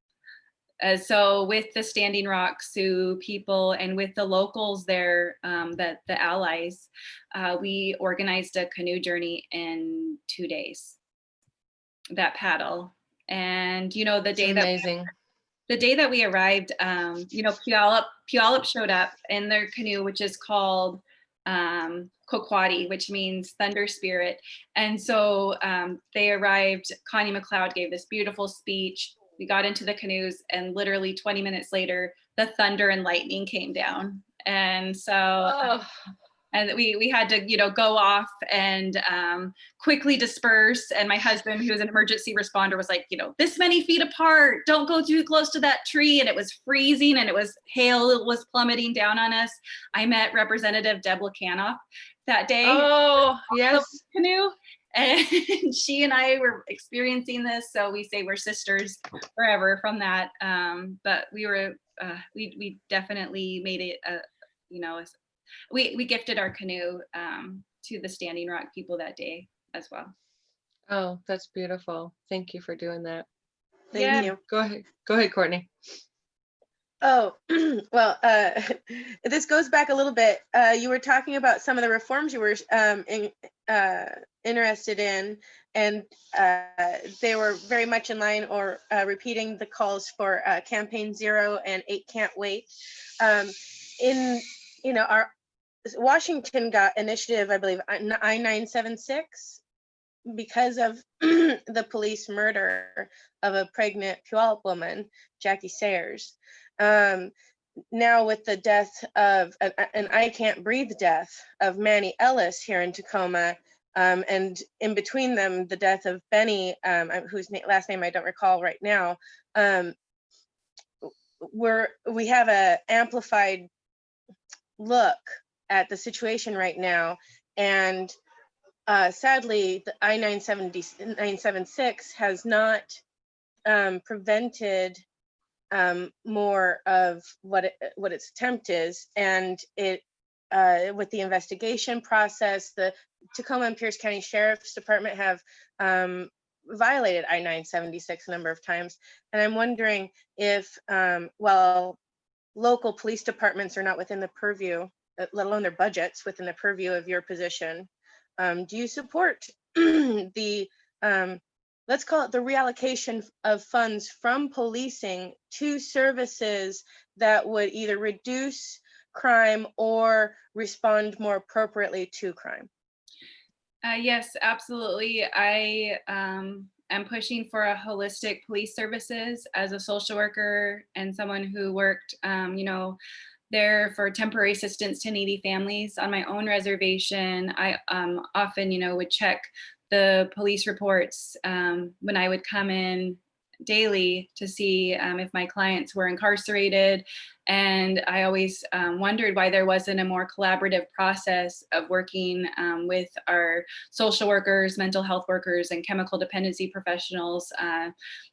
S2: So with the Standing Rock Sioux people and with the locals there, the allies, we organized a canoe journey in 2 days, that paddle. And the day
S1: amazing.
S2: the day that we arrived, Puyallup showed up in their canoe, which is called Kokwati, which means thunder spirit. And so they arrived, Connie McLeod gave this beautiful speech. We got into the canoes, and literally 20 minutes later, the thunder and lightning came down. And so and we had to, go off and quickly disperse. And my husband, who was an emergency responder, was like, this many feet apart, don't go too close to that tree. And it was freezing, and hail was plummeting down on us. I met Representative Deb Lacanoff that day.
S1: Oh, yes.
S2: Canoe. And she and I were experiencing this. So we say we're sisters forever from that. But we definitely made it, we gifted our canoe to the Standing Rock people that day as well.
S1: Oh, that's beautiful. Thank you for doing that.
S3: Thank you.
S1: Go ahead, Courtney.
S3: Oh, well, this goes back a little bit. You were talking about some of the reforms you were interested in, and they were very much in line or repeating the calls for Campaign Zero and 8 Can't Wait. Our Washington got initiative, I believe, I-976 because of the police murder of a pregnant Puyallup woman, Jackie Sayers. Now with the death of an I Can't Breathe death of Manny Ellis here in Tacoma, and in between them, the death of Benny, whose last name I don't recall right now. We have an amplified look at the situation right now, and sadly, the I-976 has not prevented more of what its attempt is, and it with the investigation process, the Tacoma and Pierce County Sheriff's Department have violated I-976 a number of times, and I'm wondering if, while local police departments are not within the purview, let alone their budgets within the purview of your position, do you support the let's call it the reallocation of funds from policing to services that would either reduce crime or respond more appropriately to crime?
S2: Yes, absolutely. I am pushing for a holistic police services as a social worker and someone who worked, there for temporary assistance to needy families on my own reservation. I often, would check the police reports when I would come in daily to see if my clients were incarcerated. And I always wondered why there wasn't a more collaborative process of working with our social workers, mental health workers, and chemical dependency professionals,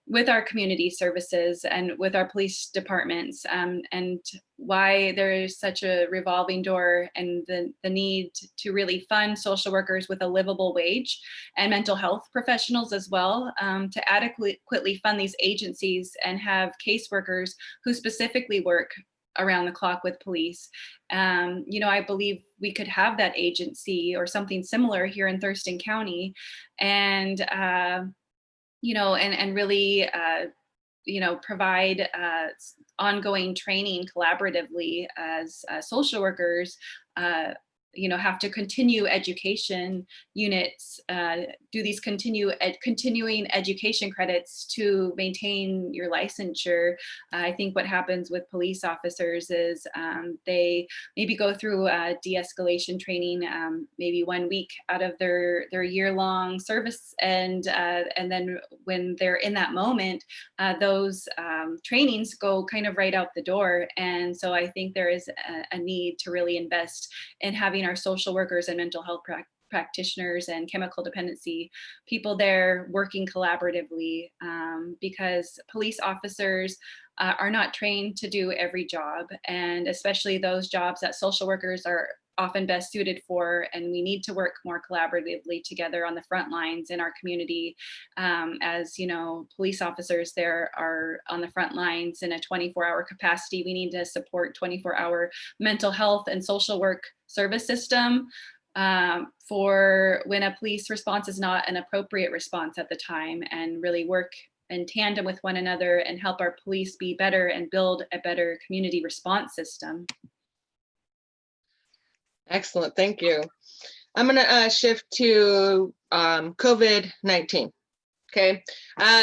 S2: with our community services and with our police departments, and why there is such a revolving door and the need to really fund social workers with a livable wage and mental health professionals as well, to adequately fund these agencies and have caseworkers who specifically work around the clock with police. I believe we could have that agency or something similar here in Thurston County, and really provide ongoing training collaboratively as social workers. Have to continue education units, do these continuing education credits to maintain your licensure. I think what happens with police officers is they maybe go through de-escalation training, maybe 1 week out of their year-long service, and then when they're in that moment, those trainings go kind of right out the door. And so I think there is a need to really invest in having our social workers and mental health practitioners and chemical dependency people there working collaboratively, because police officers are not trained to do every job, and especially those jobs that social workers are often best suited for. And we need to work more collaboratively together on the front lines in our community. As police officers there are on the front lines in a 24-hour capacity. We need to support 24-hour mental health and social work service system for when a police response is not an appropriate response at the time, and really work in tandem with one another and help our police be better and build a better community response system.
S1: Excellent, thank you. I'm gonna shift to COVID-19. Okay,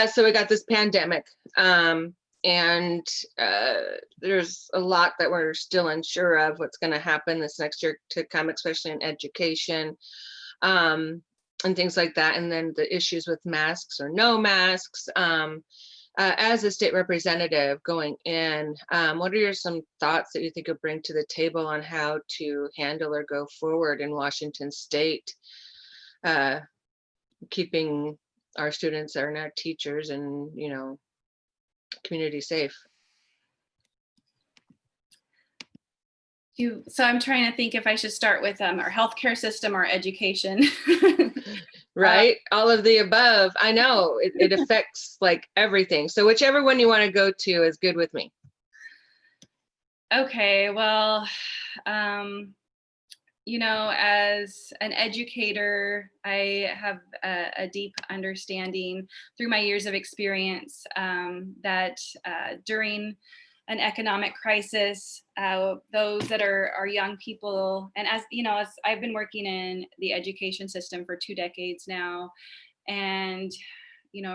S1: so we got this pandemic, and there's a lot that we're still unsure of what's going to happen this next year to come, especially in education, and things like that. And then the issues with masks or no masks. As a state representative going in, what are some thoughts that you think would bring to the table on how to handle or go forward in Washington State, keeping our students and our teachers and, community safe?
S2: So I'm trying to think if I should start with our healthcare system or education.
S1: Right, all of the above. I know it affects like everything. So whichever one you want to go to is good with me.
S2: Okay, well, as an educator, I have a deep understanding through my years of experience that during an economic crisis, those that are young people, and as I've been working in the education system for 2 decades now, and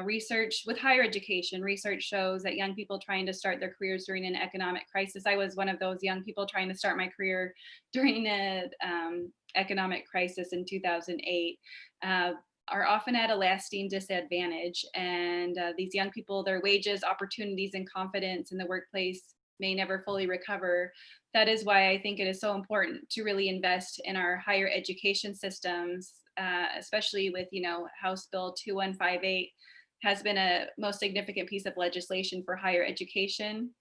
S2: research with higher education, research shows that young people trying to start their careers during an economic crisis. I was one of those young people trying to start my career during an economic crisis in 2008. Are often at a lasting disadvantage. And these young people, their wages, opportunities, and confidence in the workplace may never fully recover. That is why I think it is so important to really invest in our higher education systems, especially with, House Bill 2158 has been a most significant piece of legislation for higher education.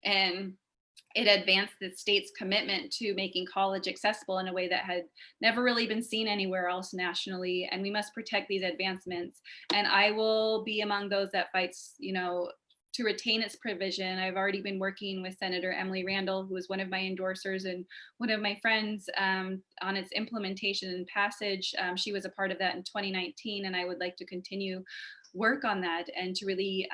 S2: And it advanced the state's commitment to making college accessible in a way that had never really been seen anywhere else nationally. And we must protect these advancements. And I will be among those that fights, to retain its provision. I've already been working with Senator Emily Randall, who is one of my endorsers and one of my friends, on its implementation and passage. She was a part of that in 2019, and I would like to continue work on that and to really,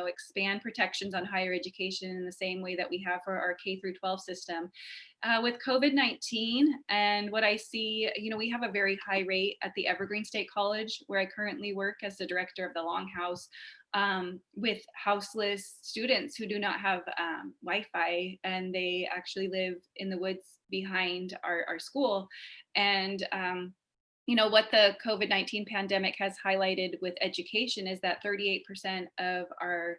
S2: expand protections on higher education in the same way that we have for our K through 12 system. With COVID-19 and what I see, we have a very high rate at the Evergreen State College, where I currently work as the director of the Longhouse, with houseless students who do not have Wi-Fi, and they actually live in the woods behind our school. And what the COVID-19 pandemic has highlighted with education is that 38% of our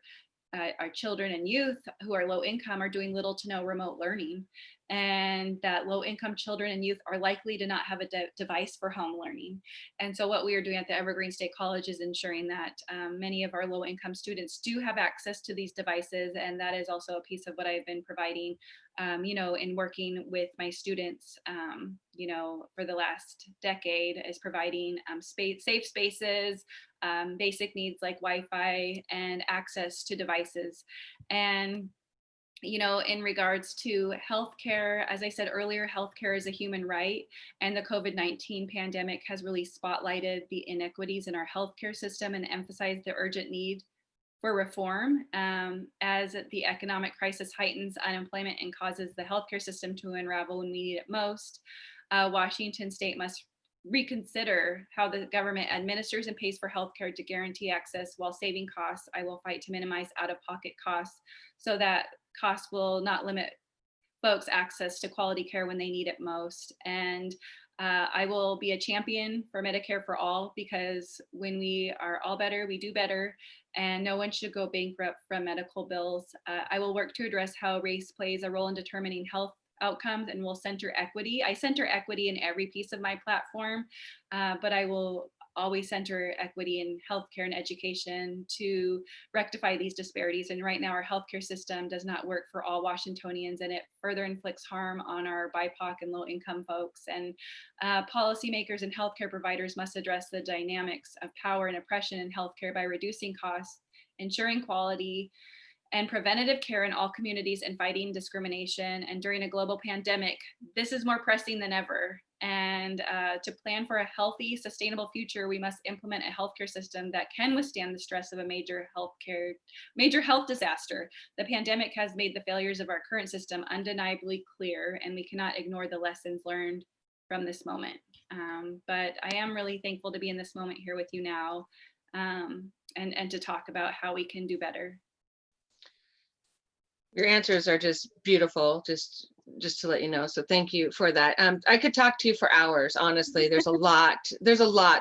S2: children and youth who are low income are doing little to no remote learning, and that low income children and youth are likely to not have a device for home learning. And so what we are doing at the Evergreen State College is ensuring that many of our low income students do have access to these devices. And that is also a piece of what I've been providing, in working with my students, for the last decade, is providing safe spaces, basic needs like Wi-Fi and access to devices. And in regards to healthcare, as I said earlier, healthcare is a human right, and the COVID-19 pandemic has really spotlighted the inequities in our healthcare system and emphasized the urgent need for reform. As the economic crisis heightens unemployment and causes the healthcare system to unravel when we need it most, Washington State must reconsider how the government administers and pays for healthcare to guarantee access while saving costs. I will fight to minimize out-of-pocket costs so that costs will not limit folks' access to quality care when they need it most. And I will be a champion for Medicare for all, because when we are all better, we do better, and no one should go bankrupt from medical bills. I will work to address how race plays a role in determining health outcomes, and will center equity. I center equity in every piece of my platform, but I will always center equity in healthcare and education to rectify these disparities. And right now our healthcare system does not work for all Washingtonians, and it further inflicts harm on our BIPOC and low income folks. And policymakers and healthcare providers must address the dynamics of power and oppression in healthcare by reducing costs, ensuring quality and preventative care in all communities, and fighting discrimination. And during a global pandemic, this is more pressing than ever. And to plan for a healthy, sustainable future, we must implement a healthcare system that can withstand the stress of a major health disaster. The pandemic has made the failures of our current system undeniably clear, and we cannot ignore the lessons learned from this moment. But I am really thankful to be in this moment here with you now, and to talk about how we can do better.
S1: Your answers are just beautiful, just to let you know. So thank you for that. I could talk to you for hours, honestly. There's a lot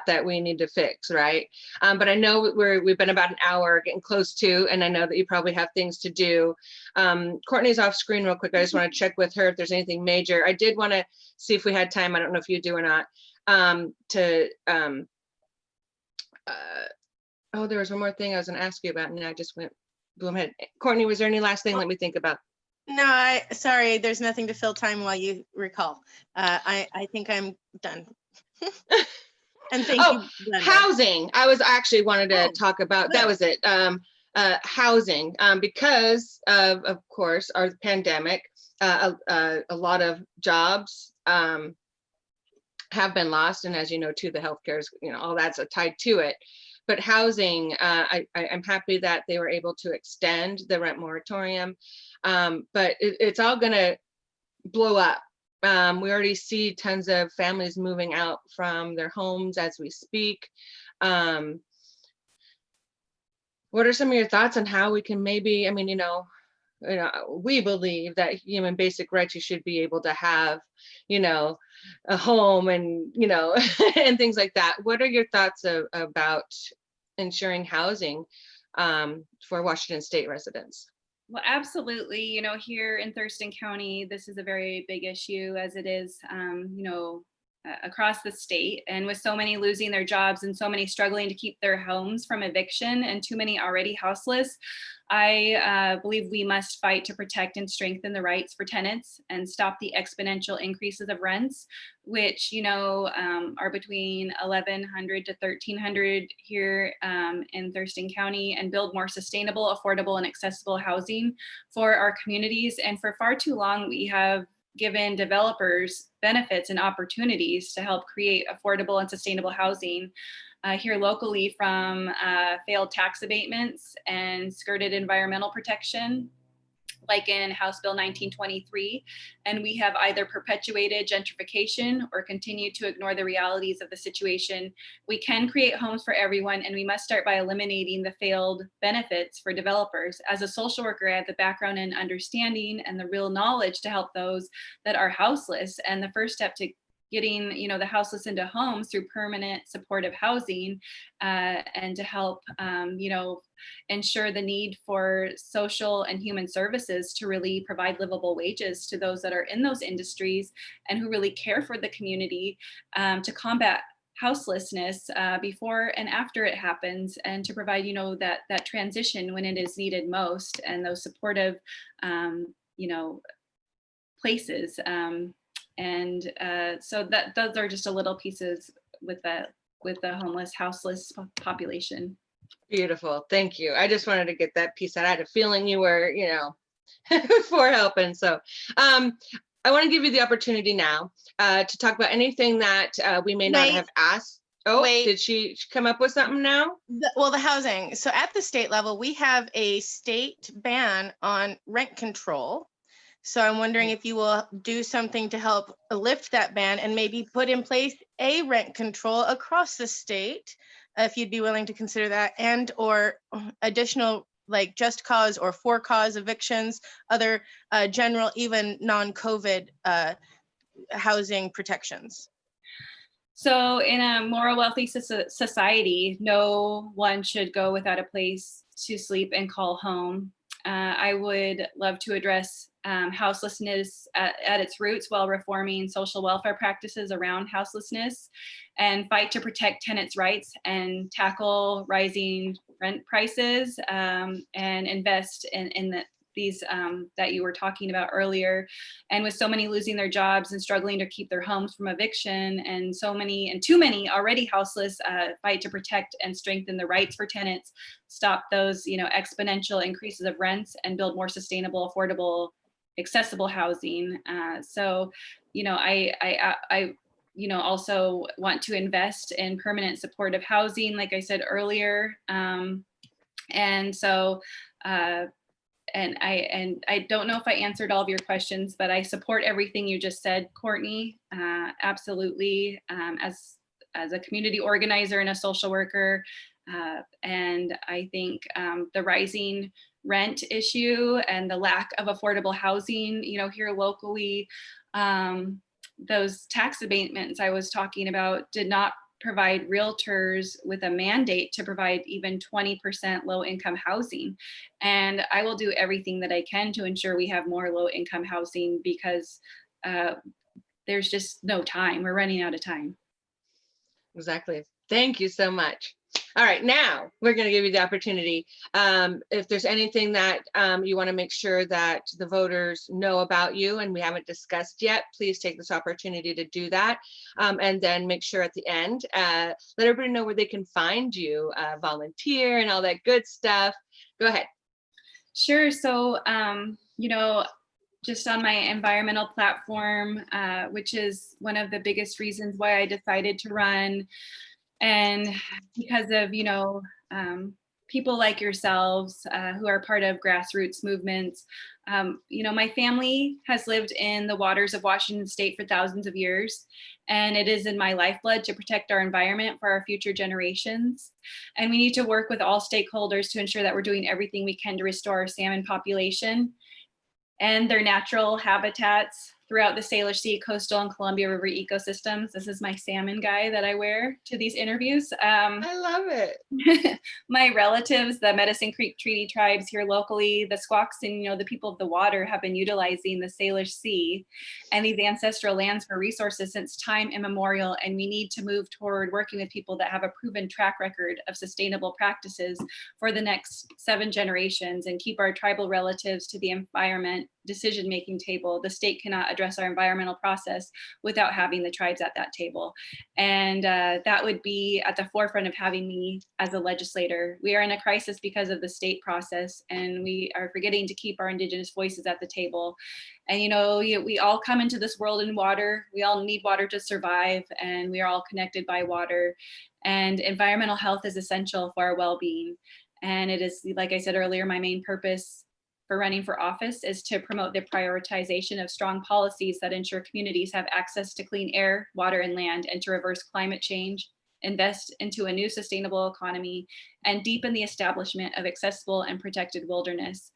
S1: that we need to fix, right? But I know we've been about an hour, getting close to, and I know that you probably have things to do. Courtney's off screen real quick. I just want to check with her if there's anything major. I did want to see if we had time. I don't know if you do or not. Oh, there was one more thing I was going to ask you about, and I just went blew my head. Courtney, was there any last thing? Let me think about.
S3: No, sorry, there's nothing to fill time while you recall. I think I'm done. And thank you, Glenda.
S1: Housing. I was actually wanted to talk about, that was it. Housing, because of course, our pandemic, a lot of jobs have been lost. And as you know, too, the healthcare is, all that's tied to it. But housing, I'm happy that they were able to extend the rent moratorium, but it's all going to blow up. We already see tons of families moving out from their homes as we speak. What are some of your thoughts on how we can maybe, we believe that human basic rights, you should be able to have, a home and, and things like that. What are your thoughts about ensuring housing for Washington State residents?
S2: Well, absolutely. Here in Thurston County, this is a very big issue, as it is, across the state. And with so many losing their jobs and so many struggling to keep their homes from eviction and too many already houseless, I believe we must fight to protect and strengthen the rights for tenants and stop the exponential increases of rents, which, are between $1,100 to $1,300 here in Thurston County, and build more sustainable, affordable, and accessible housing for our communities. And for far too long, we have given developers benefits and opportunities to help create affordable and sustainable housing here locally, from failed tax abatements and skirted environmental protection, like in House Bill 1923. And we have either perpetuated gentrification or continued to ignore the realities of the situation. We can create homes for everyone, and we must start by eliminating the failed benefits for developers. As a social worker, I have the background and understanding and the real knowledge to help those that are houseless. And the first step to getting the houseless into homes through permanent supportive housing, and to help ensure the need for social and human services to really provide livable wages to those that are in those industries and who really care for the community, to combat houselessness before and after it happens, and to provide that transition when it is needed most, and those supportive places. So that those are just a little pieces with the homeless, houseless population.
S1: Beautiful. Thank you. I just wanted to get that piece out. I had a feeling you were, for helping. So I want to give you the opportunity now to talk about anything that we may not have asked. Oh, did she come up with something now?
S3: The housing. So at the state level, we have a state ban on rent control. So I'm wondering if you will do something to help lift that ban and maybe put in place a rent control across the state, if you'd be willing to consider that, and or additional like just cause or for cause evictions, other general, even non-COVID housing protections.
S2: So in a more wealthy society, no one should go without a place to sleep and call home. I would love to address houselessness at its roots while reforming social welfare practices around houselessness, and fight to protect tenants' rights and tackle rising rent prices, and invest in these that you were talking about earlier. And with so many losing their jobs and struggling to keep their homes from eviction, and too many already houseless, fight to protect and strengthen the rights for tenants, stop those exponential increases of rents, and build more sustainable, affordable, accessible housing. I also want to invest in permanent supportive housing, like I said earlier. And so, and I don't know if I answered all of your questions, but I support everything you just said, Courtney. Absolutely, as a community organizer and a social worker. And I think the rising rent issue and the lack of affordable housing, here locally, those tax abatements I was talking about did not provide realtors with a mandate to provide even 20% low income housing. And I will do everything that I can to ensure we have more low income housing, because there's just no time. We're running out of time.
S1: Exactly. Thank you so much. All right, now we're going to give you the opportunity. If there's anything that you want to make sure that the voters know about you and we haven't discussed yet, please take this opportunity to do that. And then make sure at the end, let everybody know where they can find you, volunteer and all that good stuff. Go ahead.
S2: Sure. So, just on my environmental platform, which is one of the biggest reasons why I decided to run. And because of, people like yourselves who are part of grassroots movements, my family has lived in the waters of Washington State for thousands of years. And it is in my lifeblood to protect our environment for our future generations. And we need to work with all stakeholders to ensure that we're doing everything we can to restore our salmon population and their natural habitats throughout the Salish Sea, coastal, and Columbia River ecosystems. This is my salmon guy that I wear to these interviews.
S1: I love it.
S2: My relatives, the Medicine Creek Treaty tribes here locally, the Squawks, and the people of the water have been utilizing the Salish Sea and these ancestral lands for resources since time immemorial. And we need to move toward working with people that have a proven track record of sustainable practices for the next 7 generations and keep our tribal relatives to the environment decision-making table. The state cannot address our environmental process without having the tribes at that table. And that would be at the forefront of having me as a legislator. We are in a crisis because of the state process, and we are forgetting to keep our Indigenous voices at the table. And we all come into this world in water. We all need water to survive, and we are all connected by water. And environmental health is essential for our well-being. And it is, like I said earlier, my main purpose for running for office is to promote the prioritization of strong policies that ensure communities have access to clean air, water, and land, and to reverse climate change, invest into a new sustainable economy, and deepen the establishment of accessible and protected wilderness.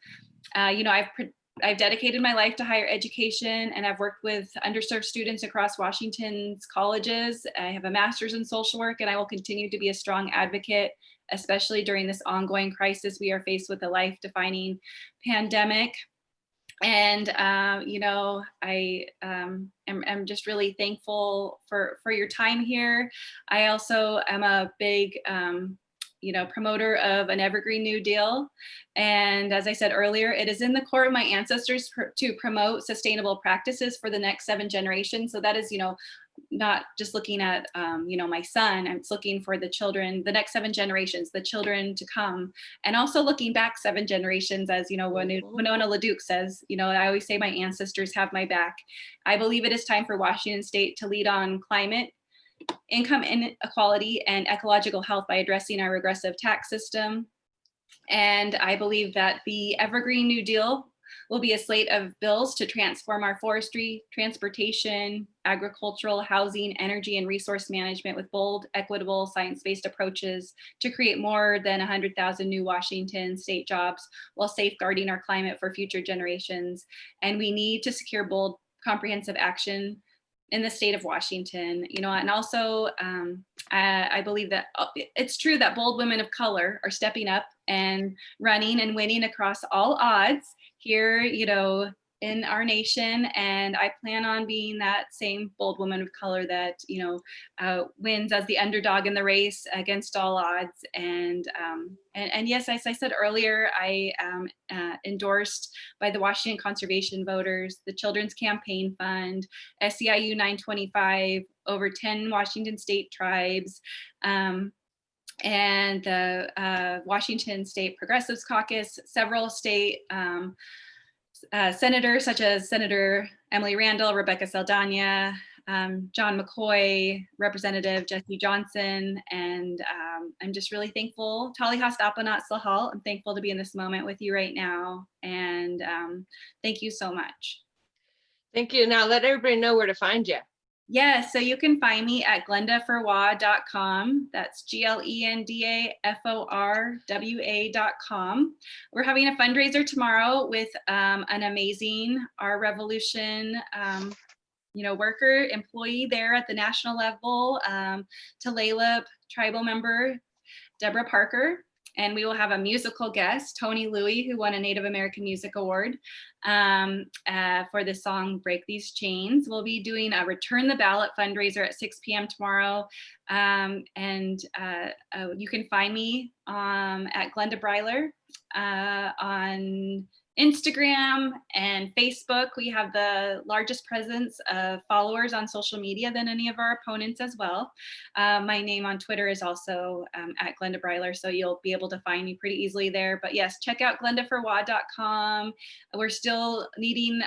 S2: I've dedicated my life to higher education, and I've worked with underserved students across Washington's colleges. I have a master's in social work, and I will continue to be a strong advocate, especially during this ongoing crisis we are faced with, a life-defining pandemic. And I am just really thankful for your time here. I also am a big promoter of an evergreen New Deal. And as I said earlier, it is in the core of my ancestors to promote sustainable practices for the next 7 generations. So that is, not just looking at, my son, I'm looking for the children, the next 7 generations, the children to come, and also looking back 7 generations, as, Winona LaDuke says, I always say my ancestors have my back. I believe it is time for Washington State to lead on climate, income inequality, and ecological health by addressing our regressive tax system. And I believe that the Evergreen New Deal will be a slate of bills to transform our forestry, transportation, agricultural, housing, energy, and resource management with bold, equitable, science-based approaches to create more than 100,000 new Washington State jobs while safeguarding our climate for future generations. And we need to secure bold, comprehensive action in the state of Washington, and also I believe that it's true that bold women of color are stepping up and running and winning across all odds here, in our nation. And I plan on being that same bold woman of color that, wins as the underdog in the race against all odds. And yes, as I said earlier, I am endorsed by the Washington Conservation Voters, the Children's Campaign Fund, SEIU 925, over 10 Washington State tribes, and the Washington State Progressives Caucus, several state senators such as Senator Emily Randall, Rebecca Saldana, John McCoy, Representative Jesse Johnson, and I'm just really thankful. Tali Hastapanat Sahal, I'm thankful to be in this moment with you right now, and thank you so much.
S1: Thank you. Now let everybody know where to find you.
S2: Yes, so you can find me at glendaforwa.com. That's GLENDAFORWA.com. We're having a fundraiser tomorrow with an amazing Our Revolution worker, employee there at the national level, Tulalip tribal member, Deborah Parker. And we will have a musical guest, Tony Louie, who won a Native American Music Award for the song Break These Chains. We'll be doing a Return the Ballot fundraiser at 6 p.m. tomorrow. You can find me at Glenda Breiler on Instagram and Facebook. We have the largest presence of followers on social media than any of our opponents as well. My name on Twitter is also at Glenda Breiler, so you'll be able to find me pretty easily there. But yes, check out glendaforwa.com. We're still needing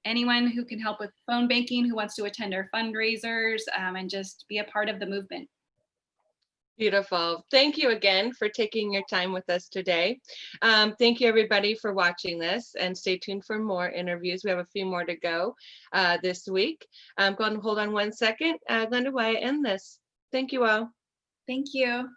S2: anyone who can help with phone banking, who wants to attend our fundraisers and just be a part of the movement.
S1: Beautiful. Thank you again for taking your time with us today. Thank you everybody for watching this, and stay tuned for more interviews. We have a few more to go this week. Go ahead and hold on one second. Glenda, why I end this? Thank you all.
S2: Thank you.